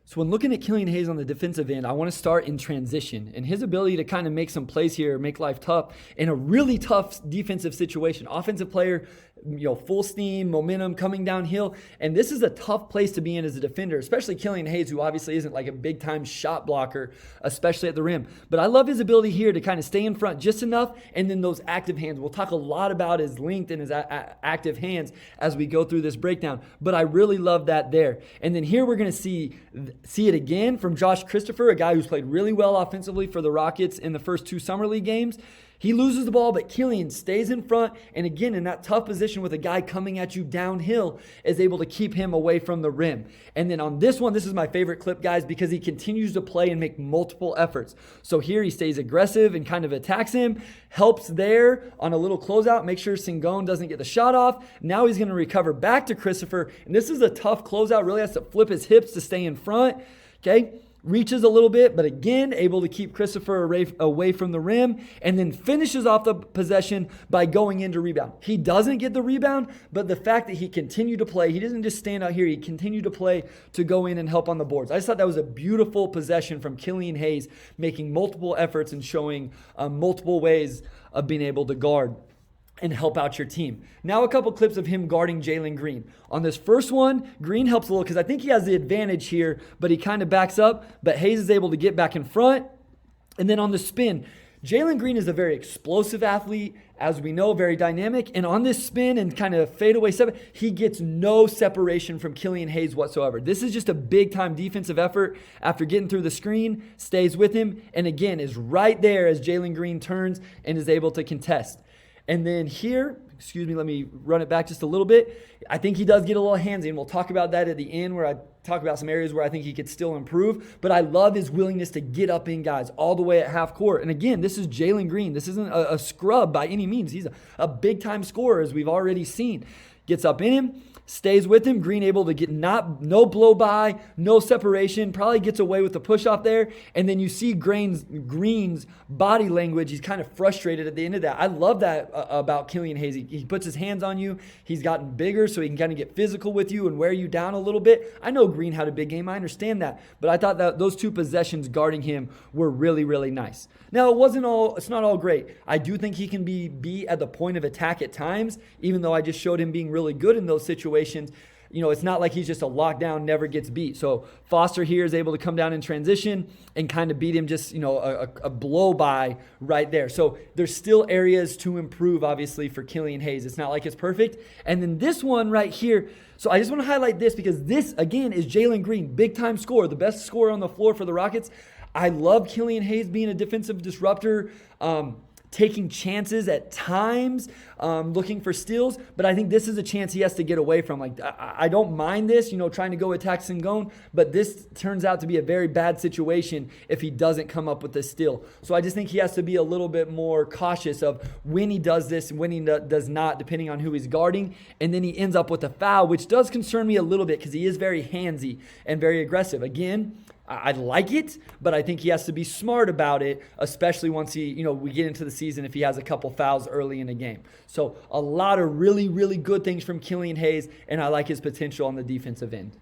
So when looking at Killian Hayes on the defensive end, I want to start in transition and his ability to kind of make some plays here, make life tough in a really tough defensive situation. Offensive player, full steam, momentum coming downhill. And this is a tough place to be in as a defender, especially Killian Hayes, who obviously isn't like a big time shot blocker, especially at the rim. But I love his ability here to kind of stay in front just enough. And then those active hands. We'll talk a lot about his length and his active hands as we go through this breakdown. But I really love that there. And then here we're going to see it again from Josh Christopher, a guy who's played really well offensively for the Rockets in the first 2 Summer League games. He loses the ball, but Killian stays in front, and again, in that tough position with a guy coming at you downhill, is able to keep him away from the rim. And then on this one, this is my favorite clip, guys, because he continues to play and make multiple efforts. So here he stays aggressive and kind of attacks him, helps there on a little closeout, make sure Sengun doesn't get the shot off. Now he's going to recover back to Christopher, and this is a tough closeout, really has to flip his hips to stay in front, okay? Reaches a little bit, but again, able to keep Christopher away from the rim, and then finishes off the possession by going into rebound. He doesn't get the rebound, but the fact that he continued to play, he doesn't just stand out here, he continued to play to go in and help on the boards. I just thought that was a beautiful possession from Killian Hayes, making multiple efforts and showing multiple ways of being able to guard and help out your team. Now a couple clips of him guarding Jalen Green. On this first one, Green helps a little because I think he has the advantage here, but he kind of backs up, but Hayes is able to get back in front. And then on the spin, Jalen Green is a very explosive athlete, as we know, very dynamic. And on this spin and kind of fadeaway step, he gets no separation from Killian Hayes whatsoever. This is just a big-time defensive effort after getting through the screen, stays with him, and again is right there as Jalen Green turns and is able to contest. And then here, let me run it back just a little bit. I think he does get a little handsy, and we'll talk about that at the end where I talk about some areas where I think he could still improve. But I love his willingness to get up in guys all the way at half court. And again, this is Jalen Green. This isn't a scrub by any means. He's a big-time scorer, as we've already seen. Gets up in him, stays with him. Green able to get no blow by, no separation, probably gets away with the push off there. And then you see Green's body language. He's kind of frustrated at the end of that. I love that about Killian Hayes. He puts his hands on you. He's gotten bigger so he can kind of get physical with you and wear you down a little bit. I know Green had a big game. I understand that. But I thought that those 2 possessions guarding him were really, really nice. Now, it's not all great. I do think he can be at the point of attack at times, even though I just showed him being really good in those situations. It's not like he's just a lockdown, never gets beat. So Foster here is able to come down in transition and kind of beat him just, a blow by right there. So there's still areas to improve, obviously, for Killian Hayes. It's not like it's perfect. And then this one right here. So I just want to highlight this because this, again, is Jalen Green, big-time scorer, the best scorer on the floor for the Rockets. I love Killian Hayes being a defensive disruptor, taking chances at times, looking for steals, but I think this is a chance he has to get away from. Like, I don't mind this, trying to go attack Sengun, but this turns out to be a very bad situation if he doesn't come up with the steal. So I just think he has to be a little bit more cautious of when he does this and when he does not, depending on who he's guarding, and then he ends up with a foul, which does concern me a little bit because he is very handsy and very aggressive. Again, I like it, but I think he has to be smart about it, especially once we get into the season if he has a couple fouls early in the game. So a lot of really, really good things from Killian Hayes, and I like his potential on the defensive end.